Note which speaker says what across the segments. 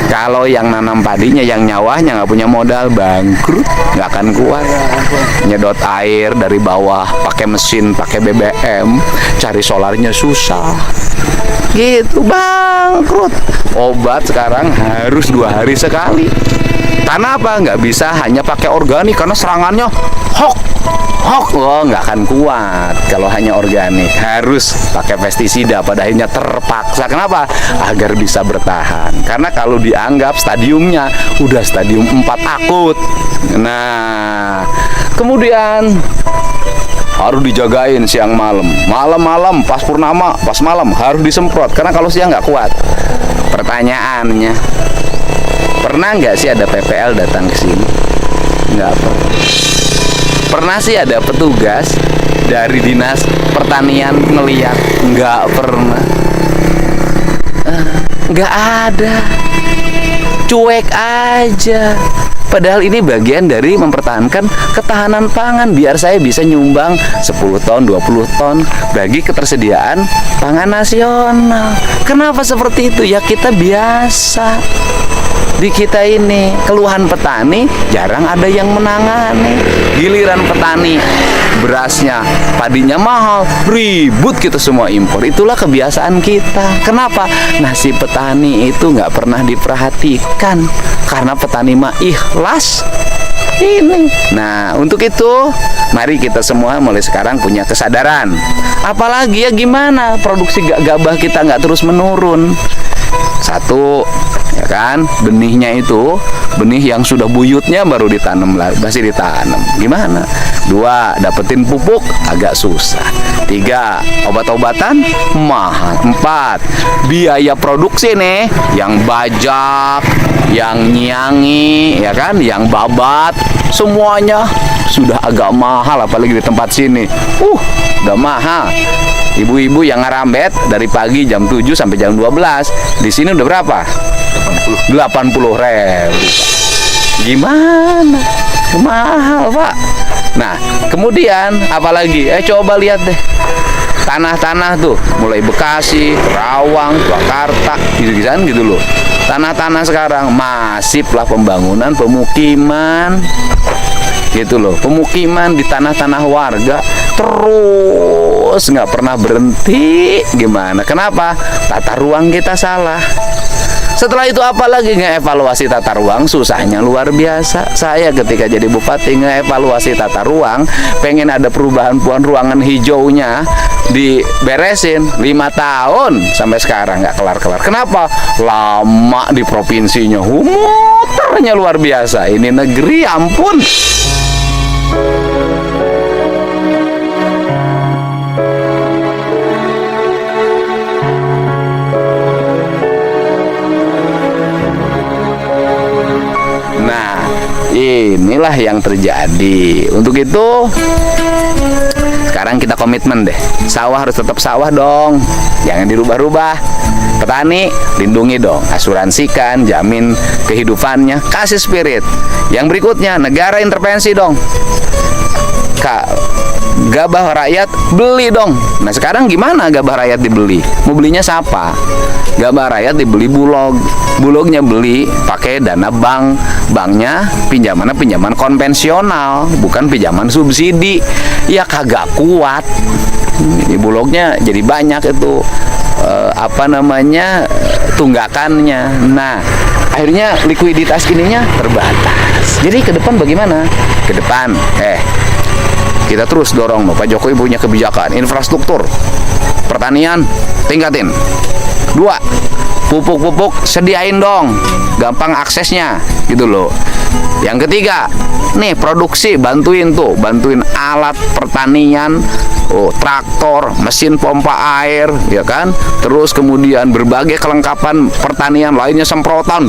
Speaker 1: Kalau yang nanam padinya, yang nyawahnya nggak punya modal, bangkrut, nggak akan kuat. Nyedot air dari bawah, pakai mesin, pakai BBM, cari solarnya susah. Gitu, bangkrut. Obat sekarang harus 2 hari sekali. Karena apa? Nggak bisa hanya pakai organik, karena serangannya hok. Oh, nggak akan kuat kalau hanya organik. Harus pakai pestisida, pada akhirnya terpaksa. Kenapa? Agar bisa bertahan. Karena kalau dianggap stadiumnya udah stadium 4 akut. Nah, kemudian harus dijagain siang malam. Malam-malam pas purnama, pas malam harus disemprot. Karena kalau siang nggak kuat. Pertanyaannya, pernah nggak sih ada PPL datang ke sini? Nggak pernah. Pernah sih ada petugas dari dinas pertanian ngeliat? Nggak pernah. Nggak ada. Cuek aja. Padahal ini bagian dari mempertahankan ketahanan pangan, biar saya bisa nyumbang 10 ton, 20 ton bagi ketersediaan pangan nasional. Kenapa seperti itu? Ya kita biasa. Di kita ini keluhan petani jarang ada yang menangani. Giliran petani berasnya, padinya mahal, ribut kita semua impor. Itulah kebiasaan kita. Kenapa? Nasib petani itu nggak pernah diperhatikan, karena petani mah ikhlas ini. Nah, untuk itu mari kita semua mulai sekarang punya kesadaran. Apalagi ya gimana produksi gabah kita nggak terus menurun. Satu, ya kan, benihnya itu benih yang sudah buyutnya baru ditanam, masih ditanam. Gimana? 2, dapetin pupuk agak susah. 3, obat-obatan mahal. 4, biaya produksi nih, yang bajak, yang nyiangi, ya kan, yang babat, semuanya sudah agak mahal, apalagi di tempat sini. Udah mahal. Ibu-ibu yang ngerambet dari pagi jam 7 sampai jam 12, di sini udah berapa? 80.000. Gimana? Mahal, Pak. Nah, kemudian apalagi? Coba lihat deh. Tanah-tanah tuh, mulai Bekasi, Rawang, Jakarta, gitu-gisan gitu loh. Tanah-tanah sekarang masif lah pembangunan pemukiman. Gitu loh, pemukiman di tanah-tanah warga terus nggak pernah berhenti. Gimana? Kenapa? Tata ruang kita salah. Setelah itu apalagi ngeevaluasi tata ruang, susahnya luar biasa. Saya ketika jadi bupati ngeevaluasi tata ruang, pengen ada perubahan ruangan hijaunya diberesin 5 tahun sampai sekarang nggak kelar-kelar. Kenapa? Lama di provinsinya, muternya luar biasa. Ini negeri ampun. Nah, inilah yang terjadi. Untuk itu sekarang kita komitmen deh. Sawah harus tetap sawah dong. Jangan dirubah-rubah. Petani, lindungi dong. Asuransikan, jamin kehidupannya, kasih spirit. Yang berikutnya, negara intervensi dong. Gabah rakyat beli dong. Nah sekarang gimana gabah rakyat dibeli? Mau belinya siapa? Gabah rakyat dibeli Bulog. Bulognya beli pakai dana bank. Banknya pinjaman konvensional, bukan pinjaman subsidi. Ya kagak kuat. Ini Bulognya jadi banyak itu tunggakannya. Nah akhirnya likuiditas ininya terbatas. Jadi ke depan bagaimana? Ke depan kita terus dorong Pak Jokowi punya kebijakan infrastruktur pertanian tingkatin. 2, pupuk sediain dong, gampang aksesnya gitu loh. Yang ketiga, nih produksi bantuin alat pertanian, traktor, mesin pompa air, ya kan. Terus kemudian berbagai kelengkapan pertanian lainnya, semprotan,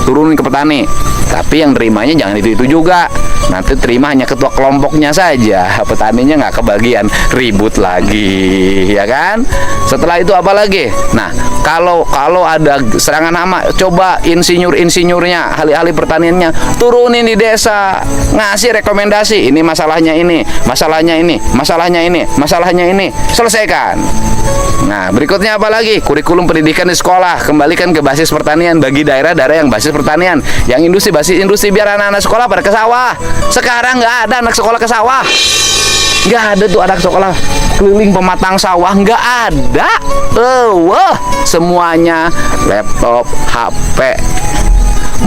Speaker 1: turunin ke petani. Tapi yang nerimanya jangan itu juga. Nanti terima hanya ketua kelompoknya saja, petaninya nggak kebagian, ribut lagi, ya kan? Setelah itu apa lagi? Nah, kalau ada serangan hama, coba insinyurnya, ahli-ahli pertaniannya turunin di desa, ngasih rekomendasi, ini masalahnya ini, masalahnya ini, masalahnya ini, masalahnya ini, selesaikan. Nah, berikutnya apa lagi? Kurikulum pendidikan di sekolah, kembalikan ke basis pertanian bagi daerah-daerah yang basis pertanian, yang industri basis industri, biar anak-anak sekolah pada ke sawah. Sekarang nggak ada anak sekolah ke sawah, nggak ada tuh anak sekolah keliling pematang sawah, nggak ada. Wah, semuanya laptop, HP,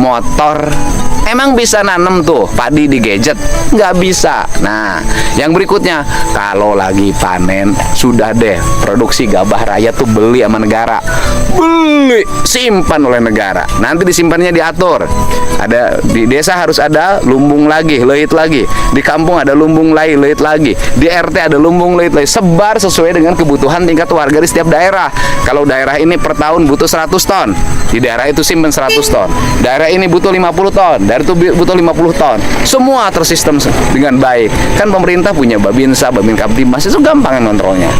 Speaker 1: motor. Emang bisa nanam tuh padi di gadget? Nggak bisa. Nah, yang berikutnya, kalau lagi panen, sudah deh produksi gabah raya tuh beli sama negara, beli simpan oleh negara. Nanti disimpannya diatur. Ada di desa harus ada lumbung lagi, leit lagi. Di kampung ada lumbung lagi, leit lagi. Di RT ada lumbung leit lagi. Sebar sesuai dengan kebutuhan tingkat warga di setiap daerah. Kalau daerah ini per tahun butuh 100 ton, di daerah itu simpan 100 ton. Daerah ini butuh 50 ton, daerah itu butuh 50 ton. Semua tersistem dengan baik. Kan pemerintah punya Babinsa, Babin Kaptimas, itu gampang kontrolnya.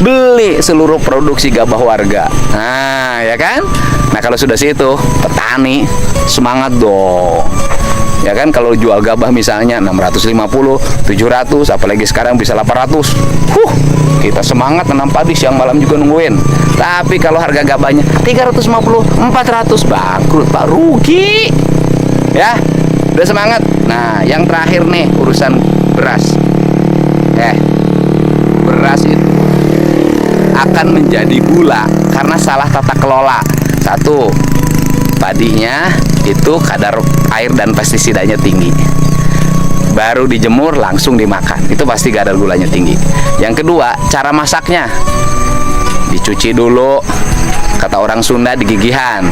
Speaker 1: Beli seluruh produksi gabah warga. Nah, ya kan? Nah, kalau sudah situ, petani semangat dong. Ya kan, kalau jual gabah misalnya 650, 700, apalagi sekarang bisa 800. Kita semangat nanam padi, siang malam juga nungguin. Tapi kalau harga gabahnya 350, 400, bangkrut Pak, rugi. Ya, udah semangat. Nah, yang terakhir nih urusan beras. Beras itu akan menjadi gula karena salah tata kelola. Satu, padinya itu kadar air dan pestisidanya tinggi. Baru dijemur langsung dimakan, itu pasti kadar gulanya tinggi. Yang kedua, cara masaknya. Dicuci dulu, kata orang Sunda digigihan,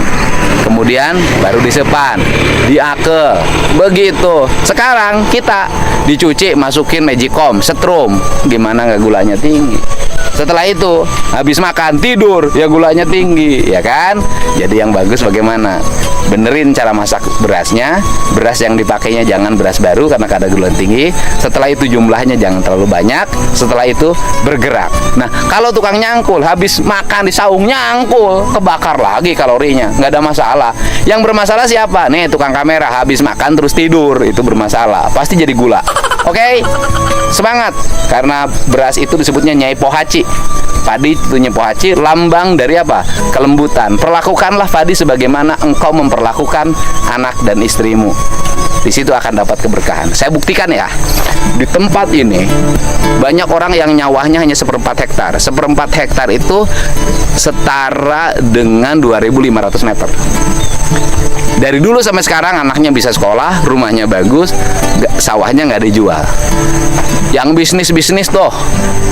Speaker 1: kemudian baru disepan, diake, begitu. Sekarang kita dicuci, masukin magicom, setrum, gimana nggak gulanya tinggi. Setelah itu habis makan tidur, ya gulanya tinggi, ya kan? Jadi yang bagus bagaimana? Benerin cara masak berasnya. Beras yang dipakainya jangan beras baru karena kadar gula tinggi. Setelah itu jumlahnya jangan terlalu banyak. Setelah itu bergerak. Nah, kalau tukang nyangkul habis makan di saung nyangkul, kebakar lagi kalorinya, nggak ada masalah. Yang bermasalah siapa? Nih, tukang kamera habis makan terus tidur, itu bermasalah. Pasti jadi gula. Oke? Semangat, karena beras itu disebutnya Nyai Pohaci. Padi itu Nyai Pohaci, lambang dari apa? Kelembutan. Perlakukanlah padi sebagaimana engkau memperlakukan anak dan istrimu. Di situ akan dapat keberkahan. Saya buktikan ya. Di tempat ini banyak orang yang nyawahnya hanya 1/4 hektar. 1/4 hektar itu setara dengan 2.500 meter. Dari dulu sampai sekarang anaknya bisa sekolah, rumahnya bagus, sawahnya nggak dijual. Yang bisnis tuh,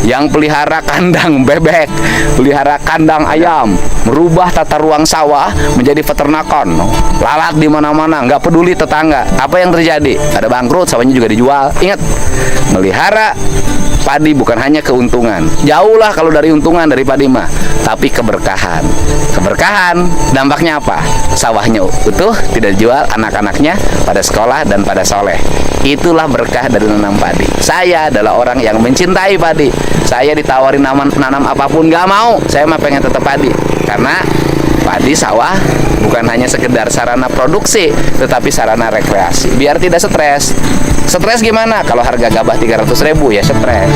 Speaker 1: yang pelihara kandang bebek, pelihara kandang ayam, merubah tata ruang sawah menjadi peternakan, lalat di mana-mana, nggak peduli tetangga. Apa yang terjadi? Ada bangkrut, sawahnya juga dijual. Ingat, melihara padi bukan hanya keuntungan, jauhlah kalau dari untungan dari padi mah, tapi keberkahan. Keberkahan dampaknya apa? Sawahnya utuh, tidak dijual, anak-anaknya pada sekolah dan pada soleh. Itulah berkah dari nanam padi. Saya adalah orang yang mencintai padi. Saya ditawarin nanam apapun nggak mau. Saya mah pengen tetap padi, karena padi sawah bukan hanya sekedar sarana produksi, tetapi sarana rekreasi. Biar tidak stres. Stres gimana? Kalau harga gabah 300.000 ya stres.